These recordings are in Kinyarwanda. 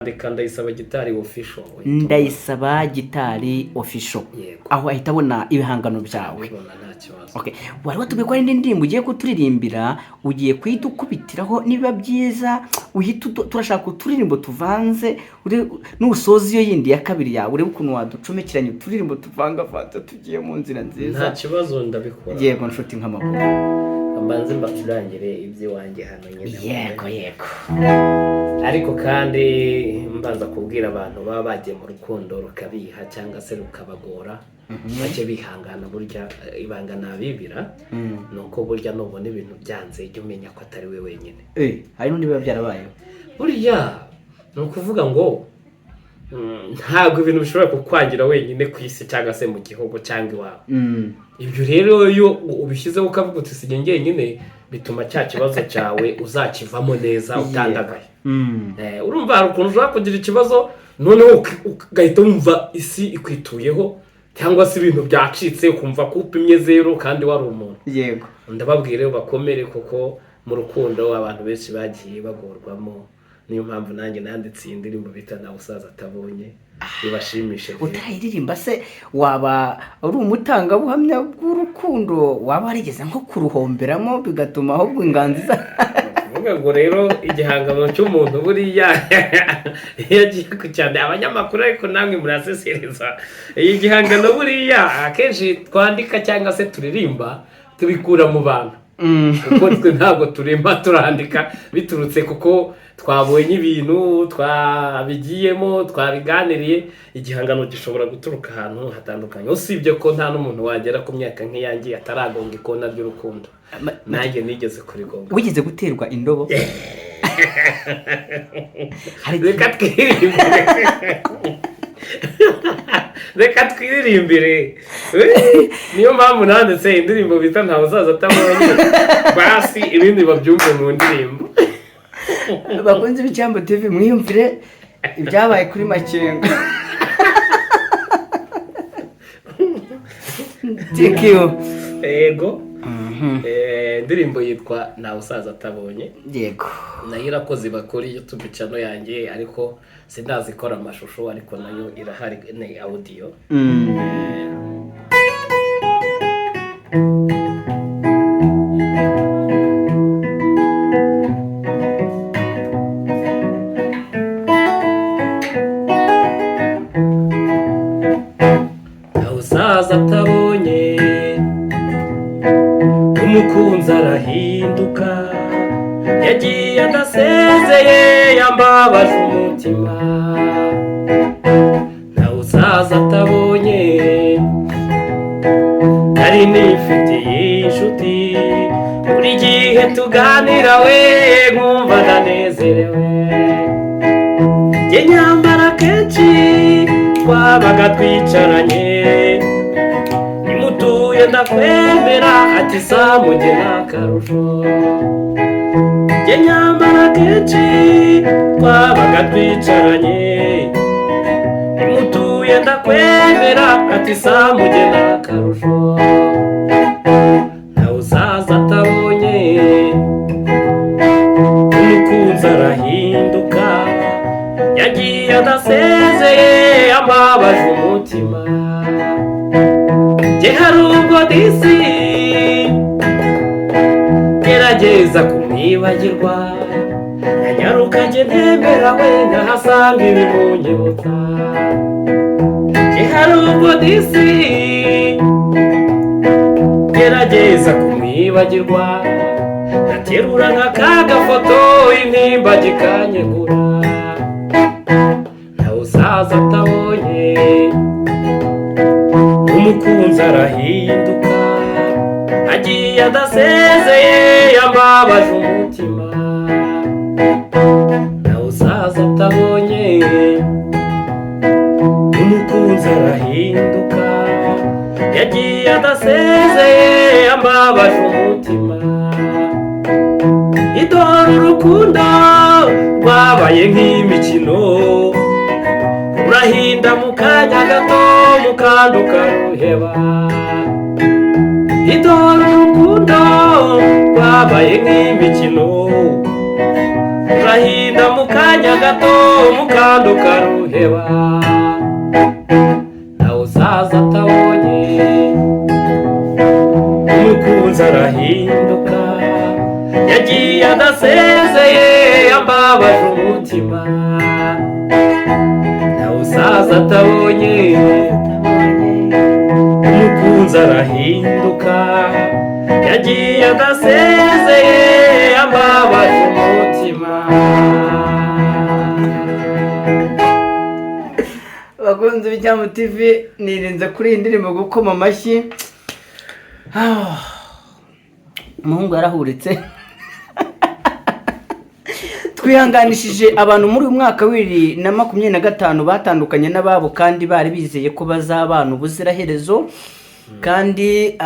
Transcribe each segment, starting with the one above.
Ndayisaba Gitari official. Ndayisaba Gitari official. Aho ahita abona ibihangano byawe. Okay. Wari watubwiye ko ari indirimbo ugiye kuturirimbira, ugiye kwita ukubitiraho niba byiza uhita turashaka uturirimbo tuvanze n'usozi yo yindi ya kabiri yawe urebe ukuntu waducomekiranye uturirimbo tuvanga fata tugiye mu nzira nziza. Nta kibazo ndabikora. Yego nshuti nk'amakuru. Ambanze mbacurangire ibyo wanjye hano nyine. Yego. Ariko kandi mbanza kubwira abantu baba bagiye mu rukundo rukabiha cyangwa se rukabagora bake bihangana burya ibanga nabibira nuko burya nubona ibintu byanze ijye umenya ko atari we wenyine. Hari n'undi biba byarabaye burya no kuvuga ngo ntabwo ibintu bishobora kukwangira wenyine ku isi cyangwa se mu gihugu cyangwa iwawe. Ibyo rero iyo ubishyizeho ukavuga uti si njyenyine bituma cya kibazo cyawe uzakivamo neza utandagaye. Urumva hari ukuntu ushobora kugira ikibazo noneho ugahita wumva isi ikwituyeho cyangwa se ibintu byacitse ukumva ko upimye zero kandi wari umuntu. Yego. Ndababwire bakomere kuko mu rukundo abantu benshi bagiye bagorwamo. Niyo mpamvu nanjye nanditse indirimbo bita Nta Busaza Atabonye ibashimishe. Utayiririmba se waba uri umutangabuhamya bw'urukundo waba warigeze nko kuruhomberamo bigatuma ahubwo inganziza kuvuga ngo rero igihangano cy'umuntu buriya yagiye kucyane abanyamakuru ariko namwe murasesereza igihangano buriya akenshi twandika cyangwa se turirimba tubikura mu bantu kuko twe ntabwo turemba turandika biturutse kuko twabonye ibintu twabigiyemo twabiganiriye. Igihangano gishobora guturuka ahantu hatandukanye usibye ko nta n'umuntu wagera ku myaka nk'iyangiye ataragonga ikona ry'urukundo. Nanjye nigeze kurigonga. Wigeze guterwa indobo? Reka twiririmbire. Niyo mpamvu nanditse indirimbo bita Nta Busaza Atabonye basi ibindi babyumve mu ndirimbo. Bakunze b'icyambo TV mwiyumvire ibyabaye kuri Makenga. Thank you. Yego. Indirimbo yitwa Nta Busaza Atabonye. Yego. Nayo irakoze bakuri YouTube channel yanjye ariko sindazikora amashusho ariko nayo irahari ni audio. Nta Busaza Atabonye umukunzi arahinduka yagiye adasezeye yambabaje umutima. Nta Busaza Atabonye nari nifitiye inshuti buri gihe tuganira we nkumva ndanezerewe. Njye nyamara kenshi twabaga twicaranye nimutuye ndakwemera ati samujye n'akarusho. Njye nyamara kenshi twabaga twicaranye nimutuye ndakwemera ati samujye n'akarusho. Nta Busaza Atabonye umukunzi arahinduka yagiye adasezeye yambabaje umutima. Njye hari ubwo disi gerageza kumwibagirwa nanyaruka njye ntembera we nkahasanga ibimunyibutsa. Njye hari ubwo disi gerageza kumwibagirwa naterura nk'akagafoto intimba gikanyegura. Nta Busaza Atabonye umukunzi arahinduka agiye adasezeye yambabaje umutima. Nta Busaza Atabonye umukunzi arahinduka yagiye adasezeye yambabaje umutima. Idore urukundo rwabaye nk'imikino urahinda mu kanya gato mukandi ukaruheba. Idore urukundo rwabaye nk'imikino agahinda mu kanya gato mukanda ukaruheba nawe uzaza atabonye umukunzi arahinduka yagiye adasezeye yambabaje umutima nawe uzaza atabonye umukunzi arahinduka yagiye adasezeye yambabaje umutima. Bakunzi b'Icyambu TV, nirinze kuri iyi ndirimbo gukoma amashyi. Umuhungu yarahuritse. Twihanganishije abantu muri uyu mwaka wa 2025 batandukanye n'ababo kandi bari bizeye ko bazabana ubuziraherezo, kandi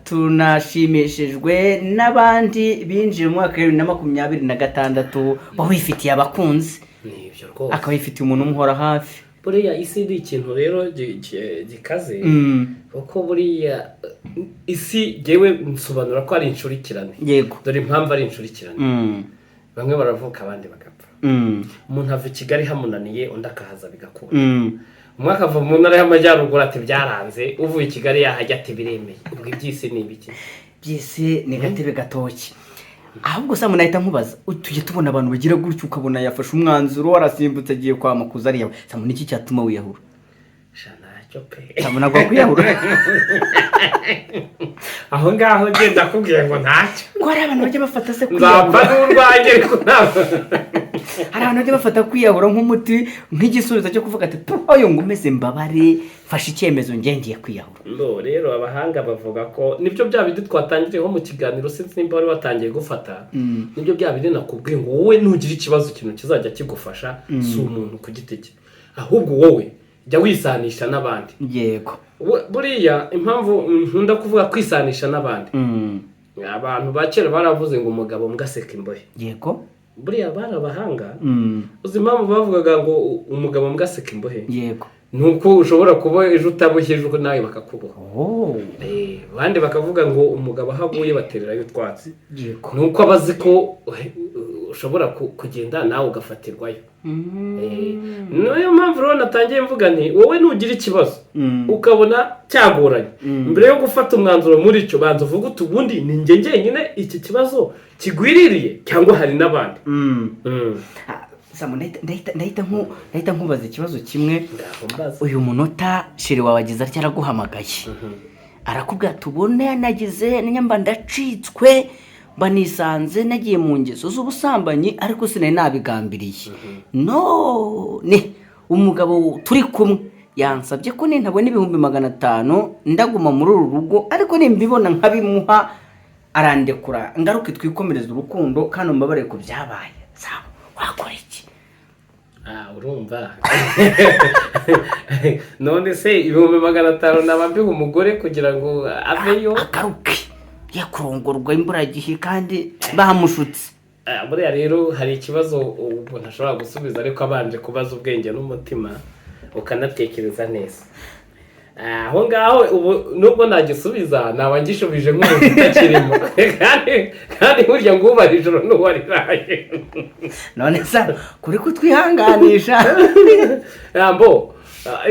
tunashimishijwe n'abandi binjiye mu mwaka wa 2026 bawifitiye abakunzi, Nibyo rwose akaba yifitiye umuntu umuhora hafi. buriya isi ni ikintu rero gikaze kuko buriya isi jewe nsobanura ko ari inshurikirane. Yego, dore impamvu ari inshurikirane. Bamwe baravuka abandi bagapfa. Umuntu ava i Kigali hamunaniye undi akahaza bigakunda. Umwaka ava mu ntara y'amajyaruguru ati byaranze, uvuye i Kigali yahajya ati biremeye. Ubwo ibyisi ni ibiki? byese ni gatebe gatoki. Ahubwo sa munahita nkubaza, tujye tubona abantu bagira gutyo ukabona yafashe umwanzuro warasimbutse agiye kwa makuza ariya. Samu niki cyatuma wiyahura? Shana cyo pe. Samu nagwa kwiyahura. Aho ngaho genda kubwiye ngo ntacyo. Ko hari abantu bajya bafata se Nzapfa kwiyahura. n'urwange ariko ntabwo. Hari abantu bajya bafata kwiyahura nk'umuti, nk'igisubizo cyo kuvuga ati oyo ngumeze mbabare fasha icyemezo ngiye kwiyahura. Ndo rero abahanga bavuga ko nibyo bya bindi twatangiriyeho mu kiganiro, sinzi nimba wari watangiye gufata. Nibyo bya bindi nakubwiye ngo wowe nugira ikibazo ikintu kizajya kigufasha si umuntu ku giti cye, ahubwo wowe jya wisanisha n'abandi. Yego, buriya impamvu nkunda kuvuga kwisanisha n'abandi, abantu ba kera baravuze ngo umugabo mbwaseka imbohe. yego, buriya barabahanga. Uzi impamvu bavugaga ngo umugabo mbwaseka imbohe? yego, nuko ushobora kuba ejo utabuhije uko nawe bakakuboha. Abandi bakavuga ngo umugabo ahaguye batererayo utwatsi. yego, nuko abazi ko ushobora kugenda nawe ugafatirwayo. Niyo mpamvu rero natangiye mvuga nti wowe nugira ikibazo ukabona cyagoranye, mbere yo gufata umwanzuro muri cyo banza uvuga uti ubundi ni njye njyenyine iki kibazo kigwiririye cyangwa hari n'abandi. Samu ndahita nkubaza ikibazo kimwe. Uyu munota shiri wawe agize atya araguhamagaye, arakubwira tubone nagize n'inyamba ndacitswe banisanze nagiye mu ngeso z'ubusambanyi ariko sinari nabigambiriye. Ni umugabo turi kumwe yansabye ko nintabona 500 ndaguma muri uru rugo, ariko nimbibona nkabimuha arandekura ngaruke twikomereza urukundo kandi mbabare ko byabaye. Samu wakora iki? Urumva none se 500 nabambiha umugore kugira ngo aveyo akaruke yakurongorwa imburagihe kandi bahamushutse. Buriya rero hari ikibazo ubu ntashobora gusubiza, ariko abanje kubaza ubwenge n'umutima ukanatekereza neza. Aho ngaho ubu nubwo nagisubiza naba ngishubije nk'umuntu utakirimo kandi burya ngo ubara ijoro n'uwariraye. None sa kuri kutwihanganisha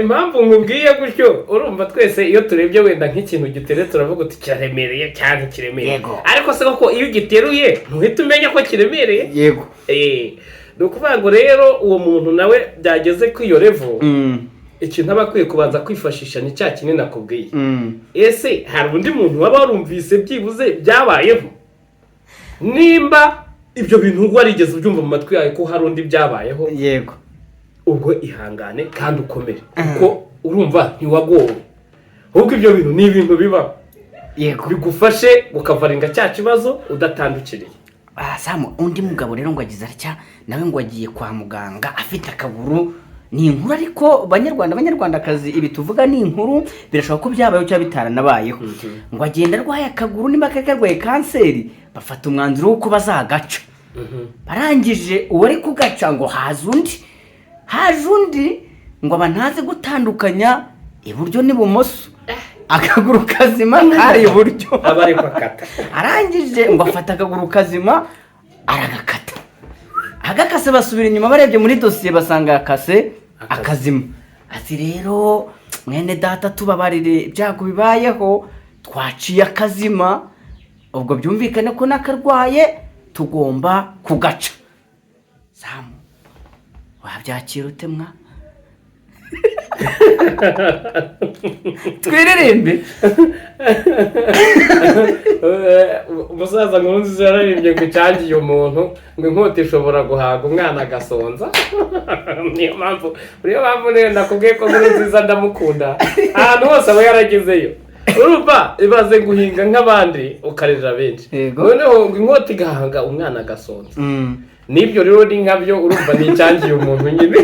impamvu nkubwiye gutyo urumva twese iyo turebye wenda nk'ikintu giteretse turavuga uti kiraremereye cyane kiremereye, ariko se koko iyo ugiteruye ntuhita umenya ko kiremereye. Yego, ni ukuvuga ngo rero uwo muntu nawe byageze ku iyo level, ikintu aba akwiye kubanza kwifashisha ni cya kinini nakubwiye. Ese hari undi muntu waba warumvise byibuze byabayeho? Nimba ibyo bintu warigeze ubyumva mu matwi yawe ko hari undi byabayeho, yego, ubwo ihangane kandi ukomere kuko urumva ntiwagowe, ahubwo ibyo bintu ni ibintu biba bigufashe ukavaringa cya kibazo udatandukiriye. Samu undi mugabo rero ngo agize atya nawe ngo agiye kwa muganga afite akaguru. Ni inkuru ariko banyarwandakazi ibi tuvuga ni inkuru, birashobora ko byabayeho cyangwa bitaranabayeho. Ngo agenda arwaye akaguru nimba karwaye kanseri, bafata umwanzuro w'uko bazagaca. Barangije uwo ari kugaca ngo haje undi ngo abantaze gutandukanya iburyo n'ibumoso, akaguru kazima kari iburyo abari kwakata. Arangije ngo afata akaguru kazima aragakata, agakase basubira inyuma barebye muri dosiye basanga yakase akazima. Ati rero mwene data tubabarire ibyago bibayeho twaciye akazima, ubwo byumvikane ko nakarwaye tugomba kugaca. Samu wabyakira ute mwa? Twiririmbe. Umusaza Nkurunziza yararimbye ngo icyangiye umuntu ngo inkota ishobora guhaga umwana agasonza. Niyo mpamvu nakubwiye ko Nkurunziza ndamukunda, ahantu hose aba yaragezeyo. Urumva ibaze guhinga nk'abandi ukarira benshi, noneho ngo inkota igahaga umwana agasonza. Nibyo rero ni nkabyo, urumva ni icyangiye umuntu nyine.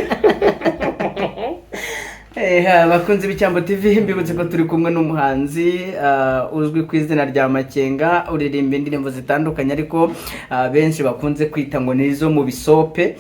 Bakunze b'icyambo TV, mbibutse ko turi kumwe n'umuhanzi uzwi ku izina rya Makenga, uririmba indirimbo zitandukanye ariko benshi bakunze kwita ngo nizo mu bisope.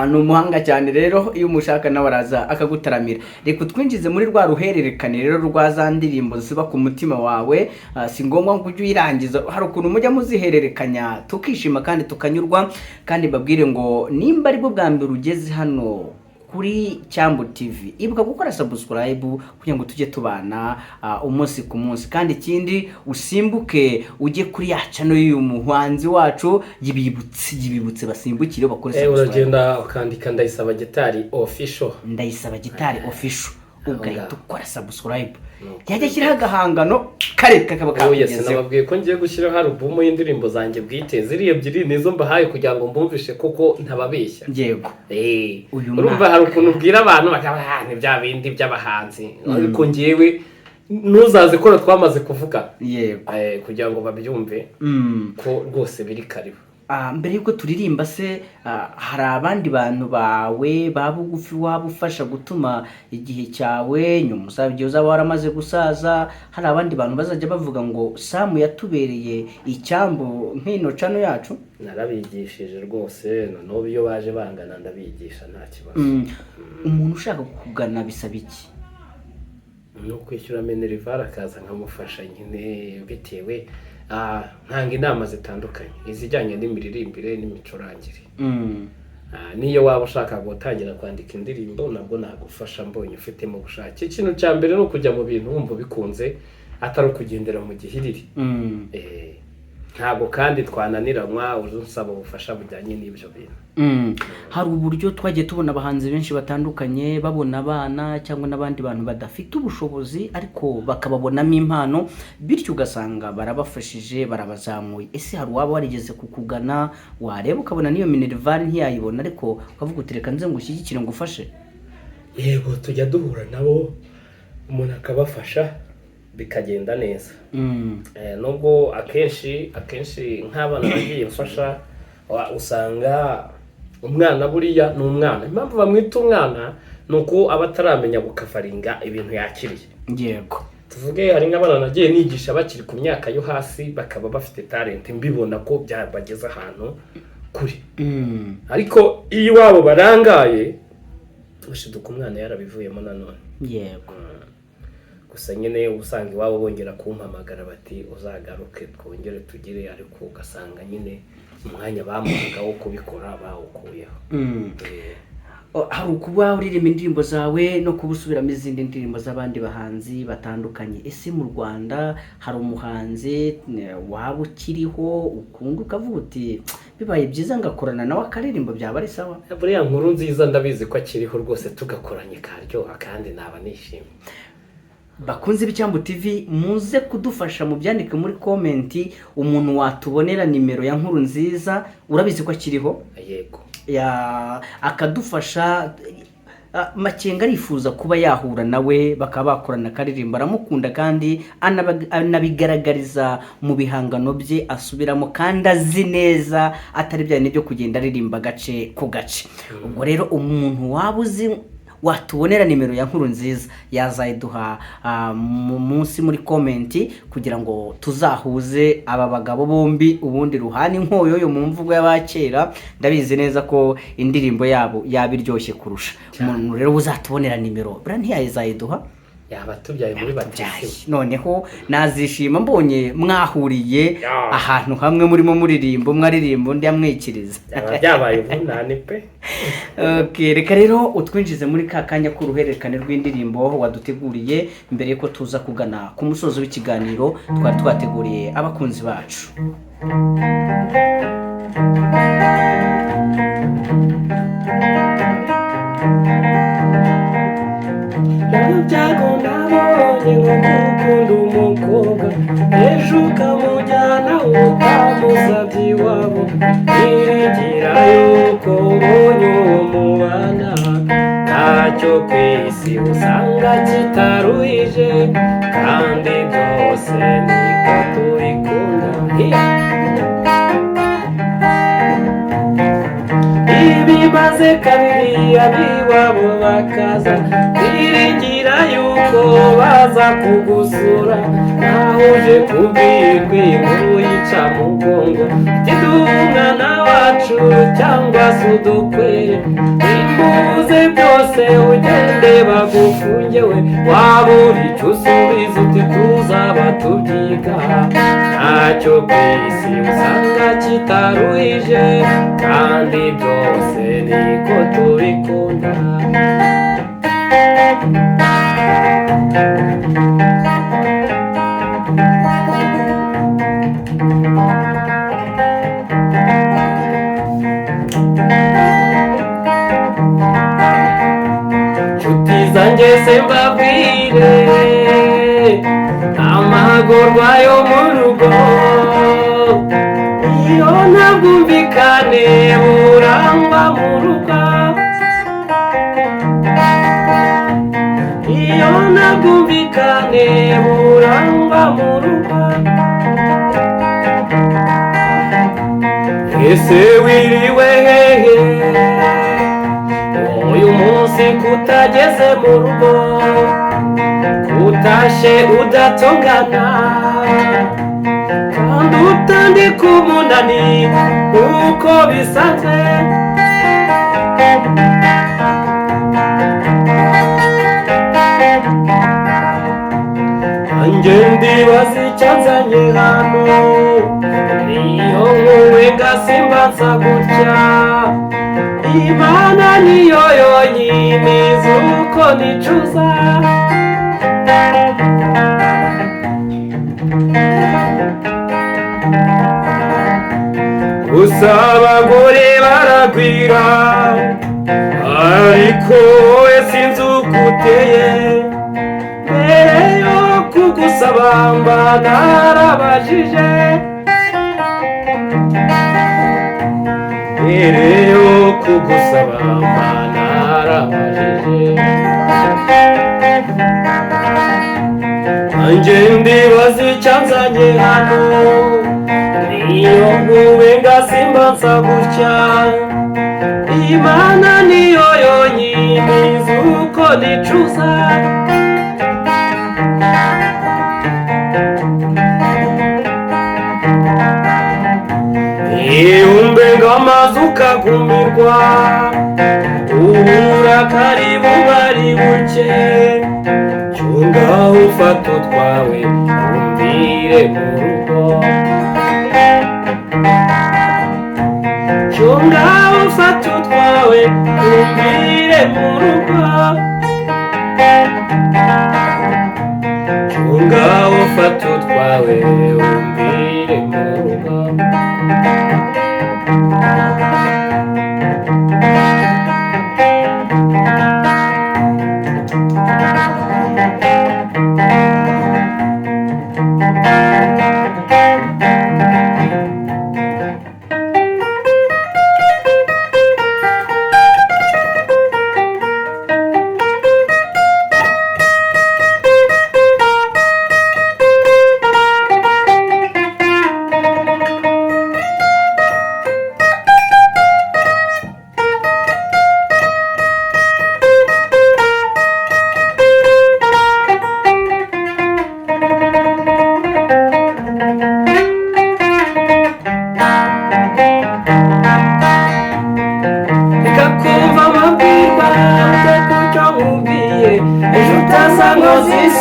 Ni umuhanga cyane rero, iyo umushaka nawe araza akagutaramira. Reka twinjize muri rwa ruhererekane rero rwa za ndirimbo ziba ku mutima wawe. Si ngombwa ngo ujye uyirangiza, hari ukuntu mujya muzihererekanya tukishima kandi tukanyurwa. Kandi babwire ngo nimba ari bwo bwa mbere ugeze hano kuri Cyambo TV, ibuka gukora subscribe kugira ngo tujye tubana umunsi ku munsi. Kandi ikindi usimbuke ujye kuri ya channel y'uyu muhanzi wacu yibibutse basimbukire bakore subscribe. Uragenda ukandika Ndayisaba Gitari official, Ndayisaba Gitari official, ugahita ukora subscribe. Yajya shyiraho agahangano kare kakaba kagezeho. Nababwiye ko ngiye gushyiraho album y'indirimbo zanjye bwite, ziri ebyiri nizo mbahaye kugira ngo mbumvishe koko ntababeshya. Yego. Urumva hari ukuntu ubwira abantu bakaba ni bya bindi by'abahanzi, ariko ngewe nuzaze ko twamaze kuvuga. Yego. Kugira ngo babyumve ko rwose biri karibu. Mbere yuko turirimba se, hari abandi bantu bawe babugufi wabufasha gutuma igihe cyawe nyuma igihe uzaba waramaze gusaza, hari abandi bantu bazajya bavuga ngo Samu yatubereye icyambu nk'ino cano yacu? Narabigishije rwose, noneho iyo baje bangana ndabigisha nta kibazo. Umuntu ushaka kukugana bisaba iki? No kwishyura Minerval akaza nkamufasha nyine, bitewe ntanga inama zitandukanye izijyanye n'imiririmbire n'imicurangire. Niyo waba ushaka gutangira kwandika indirimbo nabwo nagufasha mbonye ufitemo ubushake. Ikintu cya mbere no kujya mu bintu wumva bikunze, atari ukugendera mu gihiriri. Ntabwo kandi twananiranywa uzusaba ubufasha bujyanye n'ibyo bintu. Hari uburyo twagiye tubona abahanzi benshi batandukanye babona abana cyangwa n'abandi bantu badafite ubushobozi ariko bakababonamo impano, bityo ugasanga barabafashije barabazamuye. Ese hari waba warigeze kukugana wareba ukabona niyo Minerval ntiyayibona ariko ukavuga uti reka nze ngushyigikire ngufashe? Yego, tujya duhura nabo umuntu akabafasha bikagenda neza. Nubwo akenshi nk'abana bagiye mfasha usanga umwana buriya ni umwana. Impamvu bamwita umwana nuko abataramenya bukafaringa ibintu yakiriye. Yego. Tuvuge hari nk'abana nagiye nigisha bakiri ku myaka yo hasi bakaba bafite talent, mbibona ko byabageza ahantu kuri. Ariko iyo wabo barangaye ushiduka umwana yarabivuyemo nanone. Yego. Gusa nyine usanga iwabo bongera kumpamagara bati uzagaruke twongere tugire, ariko ugasanga nyine umwanya bamuhaga wo kubikora bawukuyeho. Hari ukuba uririmba indirimbo zawe no kubusubiramo izindi ndirimbo z'abandi bahanzi batandukanye. Ese mu Rwanda hari umuhanzi waba ukiriho ukunda ukavuga uti bibaye byiza ngakorana nawe akaririmbo byaba ari sawa? Buriya Nkurunziza ndabizi ko akiriho rwose, tugakoranye karyoha kandi naba nishimye. Bakunze b'icyambo TV, muze kudufasha mu byandike muri komenti umuntu watubonera nimero ya Nkurunziza, urabizi ko akiriho? Yego. Akadufasha. Makenga arifuza kuba yahura nawe bakaba bakorana akaririmbo, aramukunda kandi anabigaragariza mu bihangano bye asubiramo kandi azi neza atari bya byo kugenda aririmba gace ku gace. Ubwo rero umuntu waba uzi watubonera nimero ya Nkurunziza yazayiduha munsi muri komenti kugira ngo tuzahuze aba bagabo bombi, ubundi ruhani nkoyo yo mu mvugo y'abakera. Ndabizi neza ko indirimbo yabo yabiryoshye kurusha. Umuntu rero uzatubonera nimero bra ntiyayizayiduha? yaba tubyaye muri batisimu. Noneho nazishima mbonye mwahuriye ahantu hamwe murimo muririmba, mwaririmba undi amwikiriza. Byabaye ubunani pe. Okay, reka rero utwinjize muri ka kanya k'uruhererekane rw'indirimbo waduteguriye mbere yuko tuza kugana ku musozo w'ikiganiro twari twateguriye abakunzi bacu. Nabyago nabonye ngukunda umukobwa, ejo ukamujyana ukamusabye iwabo, niringira yuko ubonye uwo mubana, ntacyo ku isi usanga kitaruhije, kandi byose niko tubikunda. Ibimaze kabiri abiwabo bakaza, biringira yuko baza kugusura, naho uje kubwirwa inkuru yica mugongo, iti umwana wacu cyangwa se udukwere, imbuze byose ugende bagufunge we, waba uri icyo usubiza uti tuzaba tubyiga, ntacyo ku isi usanga kitaruhije, kandi byose niko tubikunda. Nshuti zanjye se mbabwire amagorwa yo mu rugo, iyo nta bwumvikane burangwa mu rugo, iyo nta bwumvikane burangwa mu rugo. Ese wiriwe hehe uyu munsi kutageze mu rugo, kutashe udatongana, kandi utandika umunani uko bisanzwe. Anjye ndibaza icyanzanye hano, niyo nkuwe ngasimba nsa gutya, Imana niyo yonyine izi uko nicuza. Gusa abagore baragwira, ariko wowe sinzi uko uteye, mbere yo kugusaba mba narabajije, mbere yo kugusaba mba narabajije. Anjye ndibaza icyanzanye hano, niyo nkuwe ngasimba nsa gutya, Imana niyo yonyine izi uko nicuza. Umbe ng'amazi ukagumirwa, uburakari bubari buke, cyungaho ufata utwawe umbire mu rugo, cyungaho ufata utwawe umbire mu rugo, cyungaho ufata utwawe umbire mu rugo.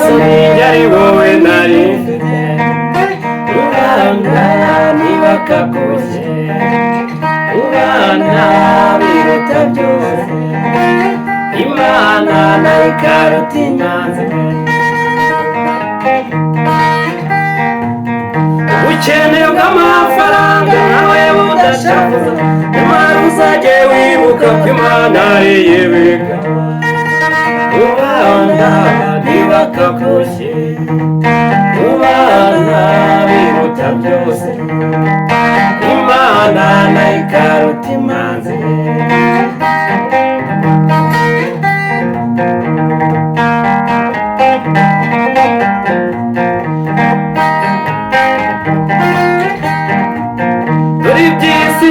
soni yari wowe nari mfite rubanda ntibakakushye rubanda biruta byose Imana nayo ikaruta imanzi ubukene bw'amafaranga nawe budashavuza nyamara uzajye wibuka ko Imana ariyo ibika rubanda ntibakakushye rubanda biruta byose Imana nayo ikaruta imanzi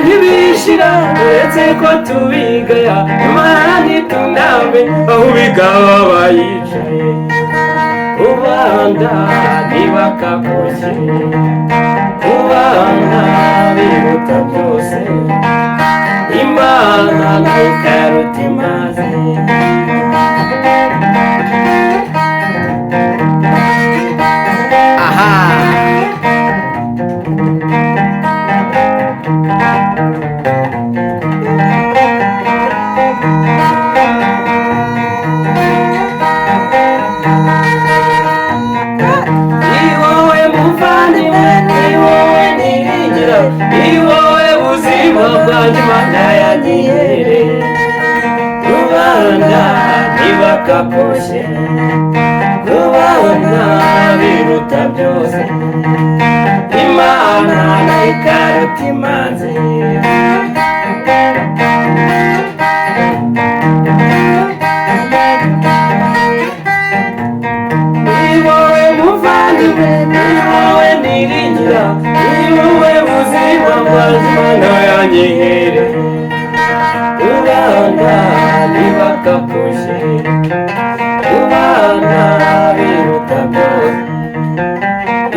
ntibishira uretse ko tubigaya Imana ntitunambe aho ubigaba bayicaye rubanda ntibakakushye rubanda biruta byose Imana nayo ikaruta imanzi Imana yanyihereye rubanda ntibakakushye rubanda biruta byose Imana nayo ikaruta imanzi ni wowe muvandimwe ni wowe niringira ni wowe buzima bwanjye Imana yanyihereye rubanda ntibakakushye rubanda biruta byose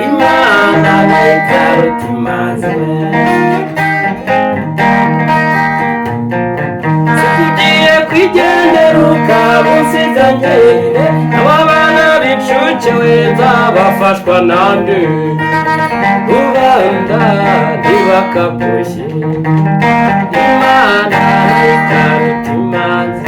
Imana nayo ikaruta imanzi tugiye kwigendera ukaba unsiga njyenyine aba bana b'incuke we nzabafashwa nande rubanda ntibakakushye Imana nayo ikaruta imanzi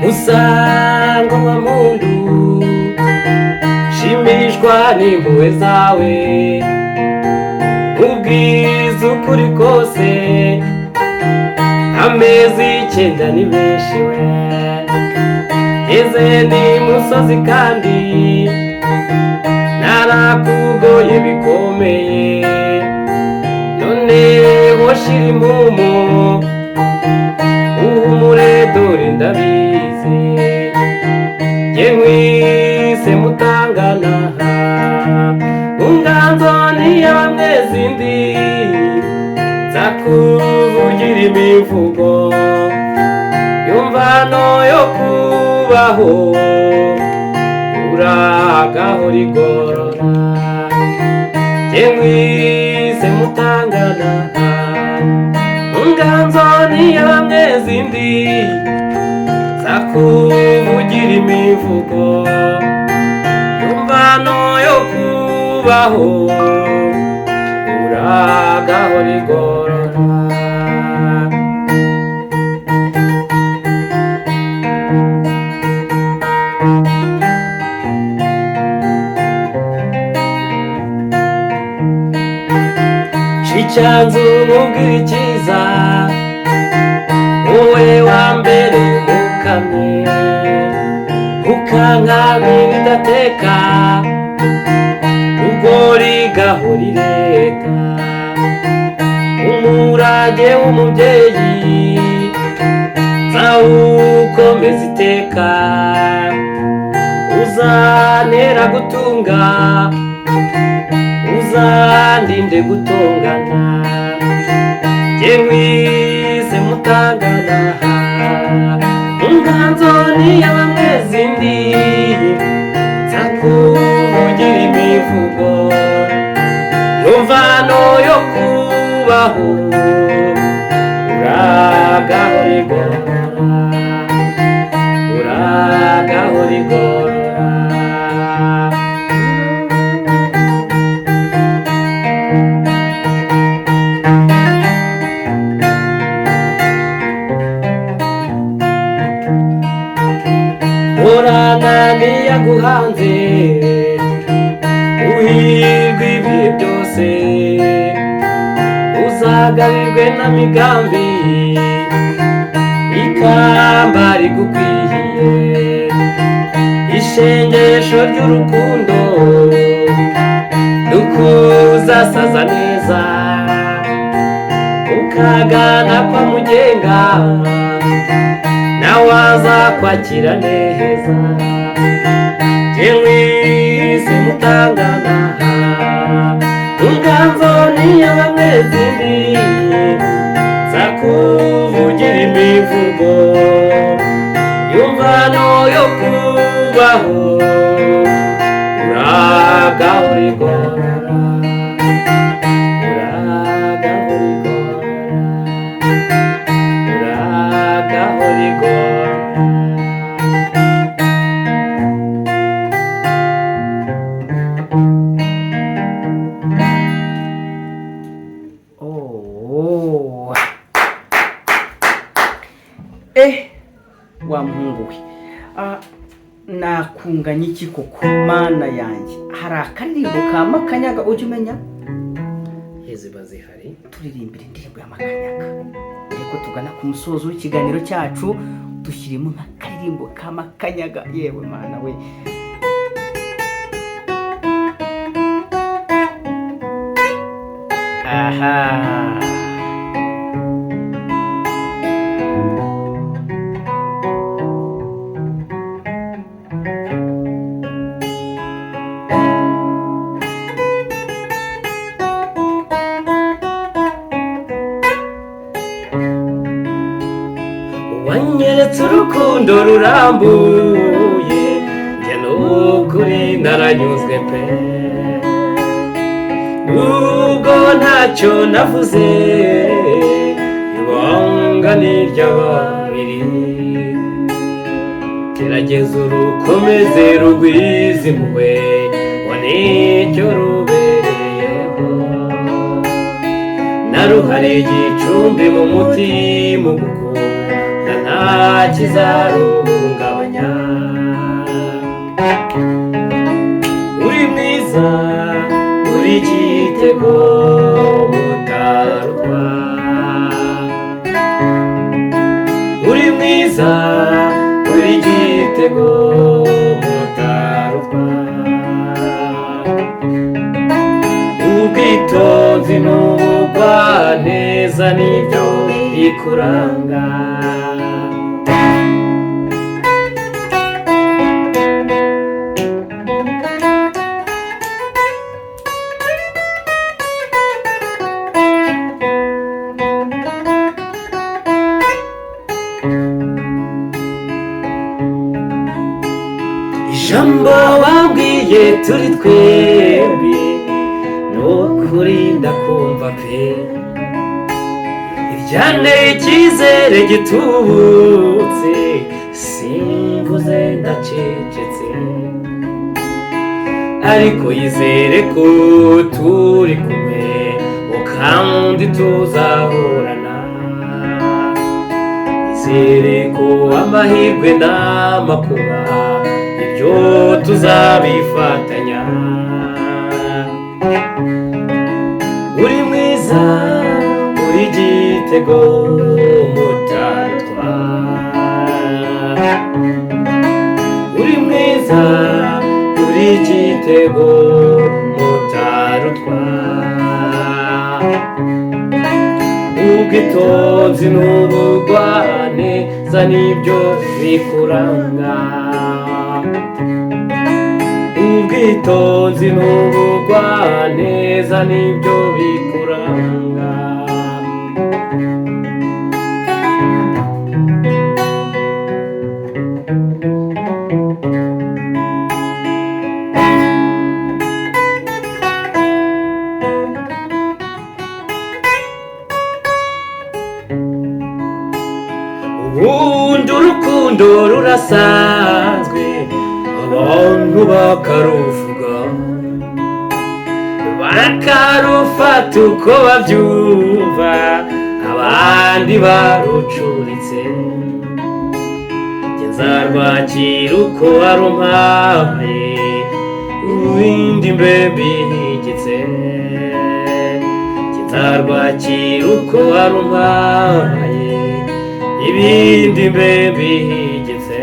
Musango wa mundu shimishwa n'impuhwe zawe ubwiza ukuri kose amezi 9 ni benshi we eze ni musozi kandi narakugoye bikomeye none hoshira impumu uhumure dore ndabizi yemwise mutangana unganzo niya bamwe zindi zakuvugira imivugo yumvano yo kubaho uragaho rigorora yemwise mutangana unganzo niya bamwe zindi zakuvugira imivugo yumvano yo kubaho uragaho rigorora Shicyanzu mubwira icyiza wowe wa mbere mukamye ukankami bidateka ugori gahori leta umurage w'umubyeyi zawukomeza iteka uzanera gutunga uzandinde gutongana jye nkwise mutangana inganzo niyo bamwe zindi nzakuvugira imivugo yumvano yo kubaho uragahorigora uragahorigora niyaguhanze uhirwe ibihe byose uzagarirwe na migambi ikamba rigukwihiye ishengesho ry'urukundo dukuzasaza neza ukagana kwa mugenga nawaza kwakira neza jyewe simutangana inganzo niyo bamwe zindi nzakuvugira imivugo yumvano yo kubaho uragahorigora wa muhungu we nakunganya iki koko mana yanjye hari akaririmbo ka Makanyaga ujya umenya ziba zihari turirimbira indirimbo ya Makanyaga ariko tugana ku musozo w'ikiganiro cyacu dushyiremo akaririmbo ka Makanyaga yewe mana we aha wanyeretse urukundo rurambuye njye n'ukuri naranyuzwe pe ubwo ntacyo navuze ibanga ni iry'ababiri gerageza urukomeze rugwize impuhwe wane icyo rubereyeho naruhare igicumbi mu mutima gukunda nta kizaruhungabanya uri mwiza uri igitego mutarutwa uri mwiza uri igitego mutarutwa ubwitonzi n'ubugwaneza nibyo bikuranga ijambo wabwiye turi twembi nukuri ndakumva pe ibyanteye icyizere gitubutse simvuze ndacecetse ariko yizere ko turi kumwe kandi tuzahorana yizere ko amahirwe n'amakuba ibyo tuzabifatanya uri mwiza uri igitego mutarutwa uri mwiza uri igitego mutarutwa ubwitonzi n'ubugwaneza nibyo bikuranga ubwitonzi n'ubugwaneza ubugwaneza nibyo bikuranga. ubundi urukundo rurasanzwe abantu bakaruvuga bakarufata uko babyumva abandi barucuritse. Njye nzarwakira uko warumpaye ibindi mbe mbihigitse. Njye nzarwakira uko warumpaye ibindi mbe mbihigitse.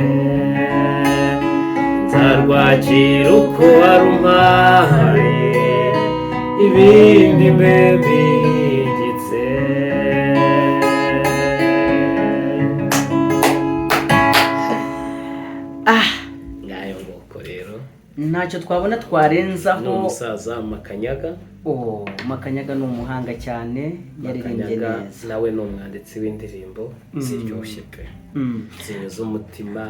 Nzarwakira uko warumpaye ibindi mbe mbihigitse. ngayo nguko rero ntacyo twabona twarenzaho. ni umusaza Makanyaga. Makanyaga ni umuhanga cyane, yaririmbye neza. nawe ni umwanditsi w'indirimbo ziryoshye pe, zinyuze umutima.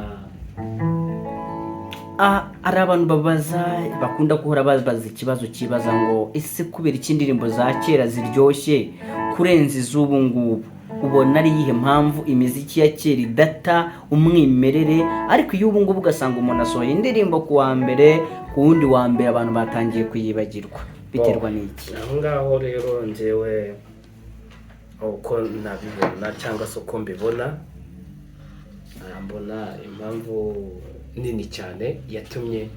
Ari abantu bakunda guhora babaza ikibazo kibaza ngo ese kubera iki indirimbo za kera ziryoshye kurenza iz'ubu ngubu? Ubona ari iyihe mpamvu imiziki ya kera idata umwimerere, ariko iyo ubu ngubu ugasanga umuntu asohoye indirimbo ku wa mbere, ku wundi wa mbere abantu batangiye kuyibagirwa? Biterwa n'iki? aho ngaho rero njyewe uko nabibona cyangwa se uko mbibona, mbona impamvu nini cyane yatumye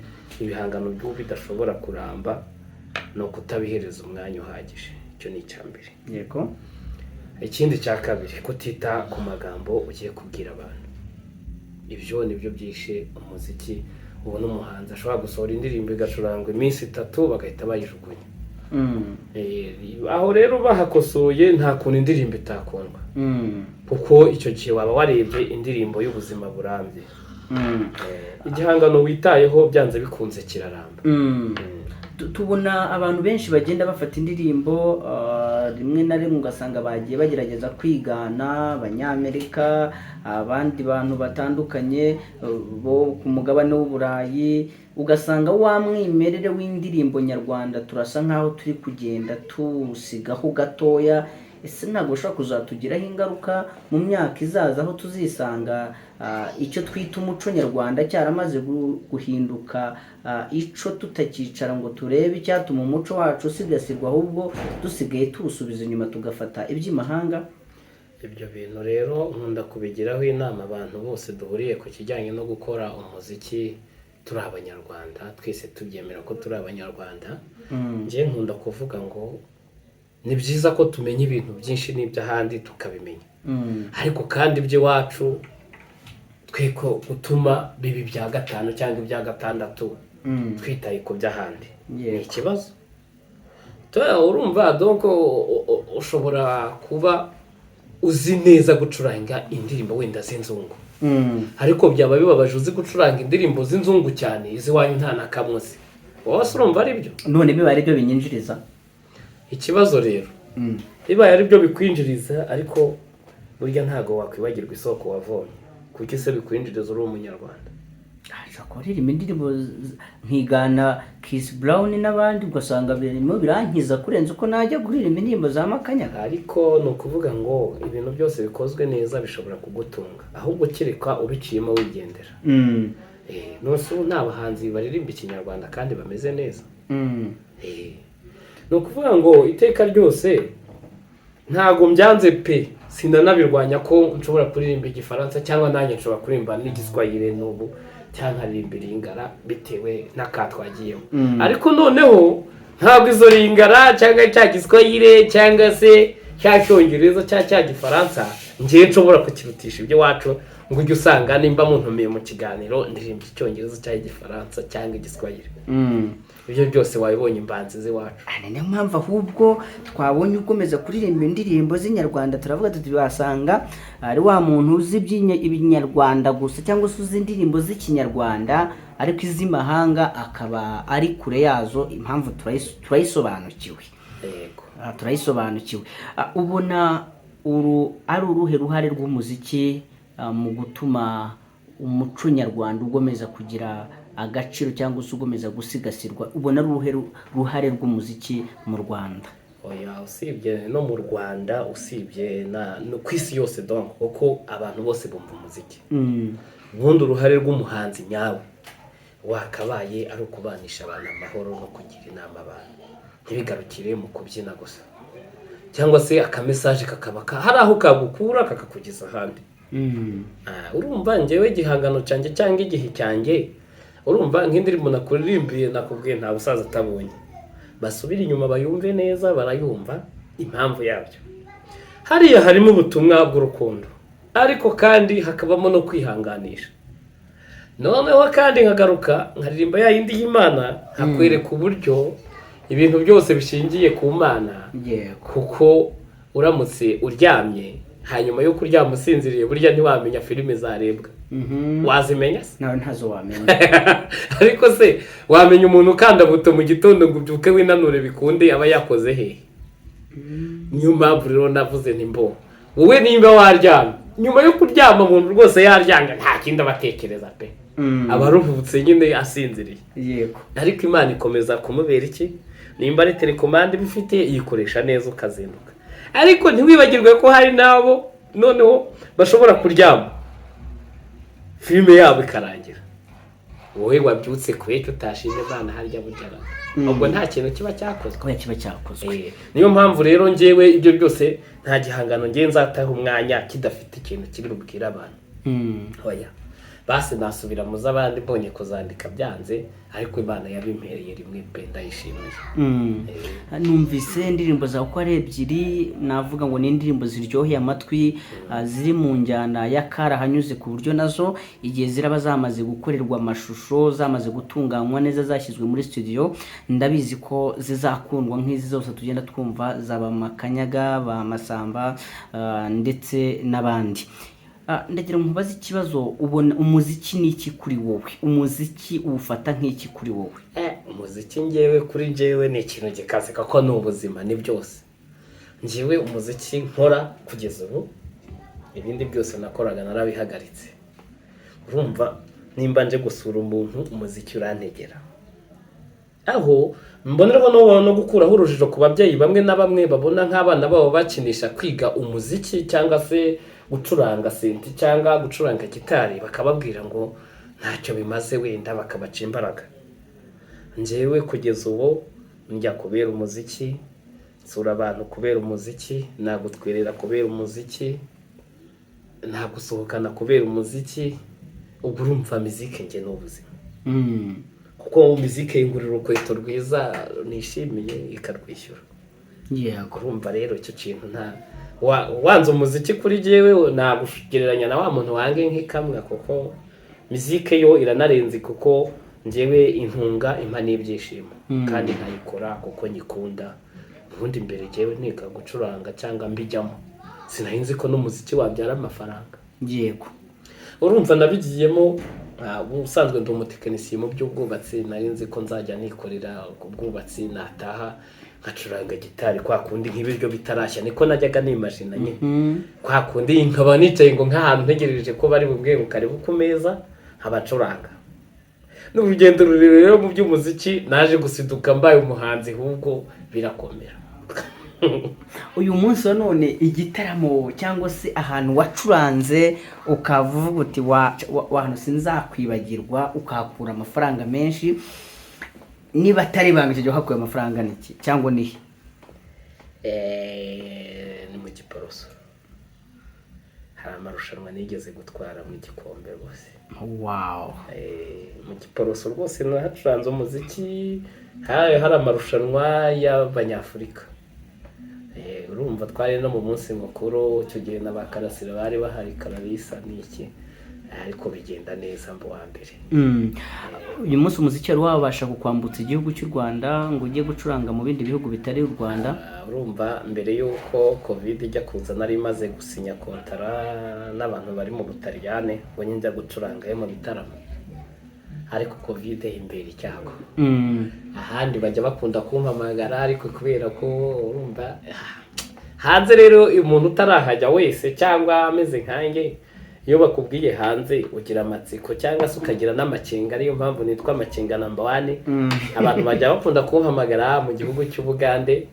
ibihangano by'ubu bidashobora kuramba ni ukutabihereza umwanya uhagije. Icyo ni icya mbere. Yego. Ikindi cya kabiri, kutita ku magambo ugiye kubwira abantu. Ibyo nibyo byishe umuziki. Ubona umuhanzi ashobora gusohora indirimbo igacurangwa iminsi 3 bagahita bayijugunya. Aho rero bahakosoye nta kuntu indirimbo itakundwa, kuko icyo gihe waba warebye indirimbo y'ubuzima burambye. Igihangano witayeho byanze bikunze kiraramba. Tubona abantu benshi bagenda bafata indirimbo, rimwe na rimwe ugasanga bagiye bagerageza kwigana Abanyamerika, abandi bantu batandukanye bo ku mugabane w'Uburayi, ugasanga wa mwimerere w'indirimbo nyarwanda turasa nkaho turi kugenda tusigaho gatoya. Ese ntabwo ushobora kuzatugiraho ingaruka mu myaka izaza, aho tuzisanga icyo twita umuco nyarwanda cyaramaze guhinduka ico tutakicara ngo turebe icyatuma umuco wacu usigasirwa, ahubwo dusigaye tuwusubiza inyuma tugafata iby'imahanga? Ibyo bintu rero nkunda kubigiraho inama abantu bose duhuriye ku kijyanye no gukora umuziki. Turi Abanyarwanda, twese tubyemera ko turi Abanyarwanda. Njye nkunda kuvuga ngo ni byiza ko tumenya ibintu byinshi n'iby'ahandi tukabimenya, ariko kandi iby'iwacu tweko gutuma bibi bya 5 cyangwa ibya 6 twitaye ku by'ahandi ni ikibazo. Urumva donc ushobora kuba uzi neza gucuranga indirimbo wenda z'inzungu, ariko byaba bibabaje uzi gucuranga indirimbo z'inzungu cyane iziwanyu nta nakamuzi. Wose urumva ari byo? None biba ari byo binyinjiriza ikibazo rero. Biba ari byo bikwinjiriza, ariko burya ntago wakwibagirwa isoko wavomye. Kuki se bikwinjiriza uri Umunyarwanda? Kuririmba indirimbo nkigana Chris Brown n'abandi, ugasanga birimo birankiza kurenza uko najya kuririmba indirimbo za Makanyaga. Ariko no kuvuga ngo ibintu byose bikozwe neza bishobora kugutunga, ahubwo kireka ubiciyemo wigendera. Nose n'abahanzi baririmba ikinyarwanda kandi bameze neza. No kuvuga ngo iteka ryose ntago mbyanze pe, sinanabirwanya ko nshobora kuririmba igifaransa cyangwa nanjye nshobora kuririmba n'igiswahili n'ubu cyangwa nkaririmba Lingala bitewe n'akatwagiyemo. Ariko noneho ntabwo izo Lingala cyangwa cya giswahili cyangwa se cya cyongereza cya gifaransa ngiye nshobora kukirutisha ibyo wacu, ngo ujye usanga nimba muntumiye mu kiganiro ndirimba icyongereza cyangwa igifaransa cyangwa igiswahili. ibyo byose wabibonye imbanzi z'iwacu. niyo mpamvu ahubwo twabonye ukomeza kuririmba indirimbo z'inyarwanda turavuga tuti wasanga ari wa muntu uzi ibinyarwanda gusa cyangwa se uzi indirimbo z'ikinyarwanda ariko iz'imahanga akaba ari kure yazo. Impamvu turayisobanukiwe. Yego. Turayisobanukiwe. Ubona ari uruhe ruhare rw'umuziki mu gutuma umuco nyarwanda ugomeza kugira agaciro cyangwa se ugomeza gusigasirwa? Ubona ari uruhare rw'umuziki mu Rwanda? Oya, usibye no mu Rwanda, usibye no ku isi yose donc, kuko abantu bose bumva umuziki. Ubundi uruhare rw'umuhanzi nyawe wakabaye ari ukubanisha abantu amahoro no kugira inama abantu, ntibigarukire mu kubyina gusa, cyangwa se akamesaje kakaba hari aho kagukura kakakugeza ahandi. Urumva njyewe igihangano cyanjye cyangwa igihe cyanjye, urumva nk'indirimbo nakuririmbiye nakubwiye nta busaza atabonye, basubira inyuma bayumve neza, barayumva impamvu yabyo. Hariya harimo ubutumwa bw'urukundo, ariko kandi hakabamo no kwihanganisha. Noneho kandi nkagaruka nkaririmba ya yindi y'Imana, hakwereka uburyo ibintu byose bishingiye ku Mana. Kuko uramutse uryamye hanyuma yo kuryama usinziriye, burya ntiwamenya filime zarebwa. Wazimenya se? Nawe ntazo wamenya. Ariko se wamenya umuntu ukanda buto mu gitondo ngo ubyuke winanure bikunde aba yakoze he? Niyo mpamvu rero navuze nti mbo wowe nimba waryamye, nyuma yo kuryama umuntu rwose yaryanga nta kindi abatekereza pe. Abaruhutse nyine asinziriye. Yego. Ariko Imana ikomeza kumubera iki? Nimba ari telekomande bifite yikoresha neza ukazinduka. Ariko ntiwibagirwe ko hari nabo noneho bashobora kuryama filime yabo ikarangira, wowe wabyutse kwejo utashije Imana harya bujyana. Ubwo nta kintu kiba cyakozwe. Niyo mpamvu rero njyewe ibyo byose nta gihangano ngiye nzataho umwanya kidafite ikintu kiri bubwira abantu. Oya, basi nasubira mu z'abandi mbonye kuzandika byanze, ariko Imana yabimpereye rimwe pe ndayishimiye. Numvise indirimbo zawe ko ari ebyiri, navuga ngo ni indirimbo ziryoheye amatwi, ziri mu njyana ya karahanyuze, ku buryo nazo igihe ziraba zamaze gukorerwa amashusho, zamaze gutunganywa neza, zashyizwe muri studio, ndabizi ko zizakundwa nk'izi zose tugenda twumva, zaba Makanyaga, ba Masamba ndetse n'abandi. Ndagira nkubaze ikibazo, ubona umuziki ni iki kuri wowe? Umuziki uwufata nk'iki kuri wowe? Umuziki njyewe kuri njyewe ni ikintu gikaze kuko ni ubuzima, ni byose. Njyewe umuziki nkora kugeza ubu, ibindi byose nakoraga narabihagaritse. Urumva nimba nje gusura umuntu, umuziki urantegera. Aho mboneraho no gukuraho urujijo ku babyeyi bamwe na bamwe babona nk'abana babo bakinisha kwiga umuziki cyangwa se gucuranga senti cyangwa gucuranga gitari, bakababwira ngo ntacyo bimaze wenda bakabaca imbaraga. Njyewe kugeza ubu njya kubera umuziki, nsura abantu kubera umuziki, nagutwerera kubera umuziki, nagusohokana kubera umuziki. Ubwo urumva muziki nge n'ubuzima. Kuko muziki yingurira urukweto rwiza nishimiye ikarwishyura. Yego. Urumva rero icyo kintu nta wanze umuziki kuri jewe nagugereranya na wa muntu wange nk'ikamwa, kuko muziki yo iranarenze, kuko njyewe intunga impa n'ibyishimo kandi nkayikora kuko nyikunda. Ubundi mbere jewe niga gucuranga cyangwa mbijyamo, sinahinzi ko n'umuziki wabyara amafaranga. Yego. Urumva nabigiyemo, ubusanzwe ndi umutekinisiye mu by'ubwubatsi, narinzi ko nzajya nikorera ubwubatsi, nataha nkacuranga gitari kwa kundi nk'ibiryo bitarashya, niko najyaga nimashina nyine. Kwa kundi nkaba nicaye ngo nk'ahantu ntegereje ko bari bubwe ngo karibu ku meza nkabacuranga. N'urugendo rurerure rero mu by'umuziki, naje gusiduka mbaye umuhanzi, ahubwo birakomera. Uyu munsi wa none igitaramo cyangwa se ahantu wacuranze ukavuga uti ahantu sinzakwibagirwa, ukakura amafaranga menshi, niba atari banga icyo gihe hakuye amafaranga niki cyangwa nihe? Ni mu Giporoso. Hari amarushanwa nigeze gutwara mu gikombe rwose. Wow. Mu Giporoso rwose nahacuranze umuziki, hari amarushanwa y'Abanyafurika. Urumva twari no mu munsi mukuru, icyo gihe n'abakarasira bari bahari, Kararisa n'iki. ariko bigenda neza mbo wa mbere. Uyu munsi umuziki wari wabasha kukwambutsa igihugu cy'u Rwanda ngo ujye gucuranga mu bindi bihugu bitari u Rwanda? Urumva mbere yuko covid ijya kuza nari maze gusinya kontara n'abantu bari mu Butaliyane ngo njya gucuranga mu bitaramo, ariko covid imbere icyago. Ahandi bajya bakunda kumpamagara, ariko kubera ko urumva hanze rero umuntu utarahajya wese cyangwa ameze nkanjye, iyo bakubwiye hanze ugira amatsiko cyangwa se ukagira n'amakenga, ariyo mpamvu nitwa amakenga number 1. Abantu bajya bakunda kumpamagara mu gihugu cy'Ubugande,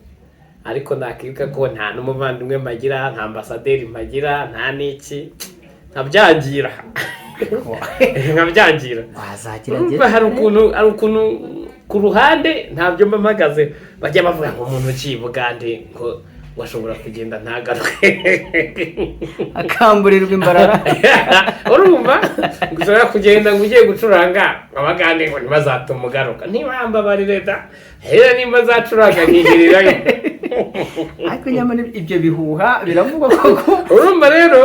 ariko nakibuka ko nta n'umuvandimwe magira, nta ambasaderi magira, nta n'iki, nkabyangira nkabyangira. Hari ukuntu ku ruhande ntabyo mpamagaze, bajya bavuga ngo umuntu uciye Bugande ngo washobora kugenda ntagaruke akamburirwa imbarara. Urumva gushobora kugenda ngo ugiye gucuranga Abagande ngo ntibazatuma ugaruka, ntibambabarire da hera nimba zacuranga nkigirirayo. Ariko nyamara ibyo bihuha biravugwa koko. Urumva rero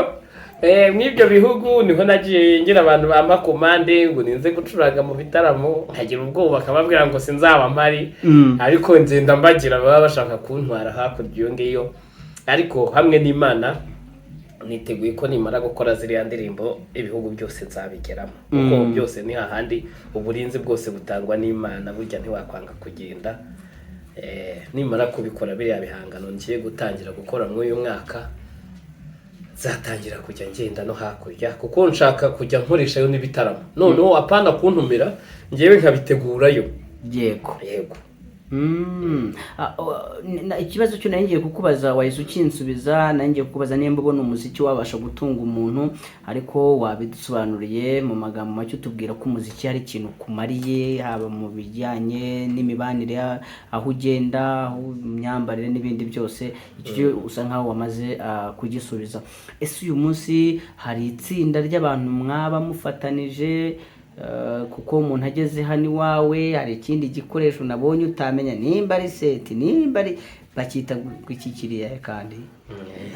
mw'ibyo bihugu niho nagiye ngira abantu bampa komande ngo ninze gucuranga mu bitaramo, nkagira ubwoba bakababwira ngo sinzaba mpari, ariko ngenda mbagira baba bashaka kuntwara hakurya iyo ngiyo. Ariko hamwe n'Imana niteguye ko nimara gukora ziriya ndirimbo ibihugu byose nzabigeramo, kuko byose ni hahandi uburinzi bwose butangwa n'Imana, burya ntiwakwanga kugenda. Nimara kubikora biriya bihangano ngiye gutangira gukora muri uyu mwaka, zatangira kujya ngenda no hakurya, kuko nshaka kujya nkoresha yo n'ibitaramo. Noneho apana kuntumira ngewe nkabitegurayo. Yego. Ikibazo cyo nangiye kukubaza wahise ukinsubiza, nangiye kukubaza nimba ubona umuziki wabasha gutunga umuntu, ariko wabidusobanuriye mu magambo make utubwira ko umuziki hari ikintu kumariye, haba mu bijyanye n'imibanire aho ugenda, imyambarire n'ibindi byose. Icyo usa nkaho wamaze kugisubiza. Ese uyu munsi hari itsinda ry'abantu mwaba mufatanije? Kuko umuntu ageze hano iwawe hari ikindi gikoresho nabonye utamenya nimba ari seti, nimba ari bakita gwikikiriye, kandi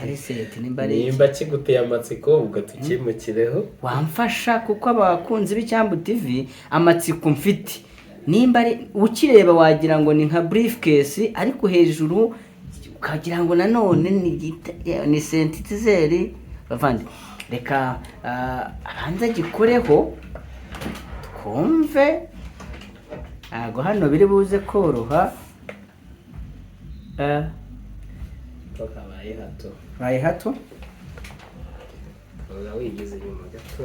ari seti nimba kiguteye amatsiko ubwo tukimukireho. Wamfasha kuko abakunzi b'Icyambu TV amatsiko mfite, nimba ari ukireba wagira ngo ni nka briefcase, ariko hejuru ukagira ngo nanone ni synthesizer. Bavandi reka abanza gikoreho twumve, ntabwo hano biri buze koroha. Baye hato wigize inyuma gato.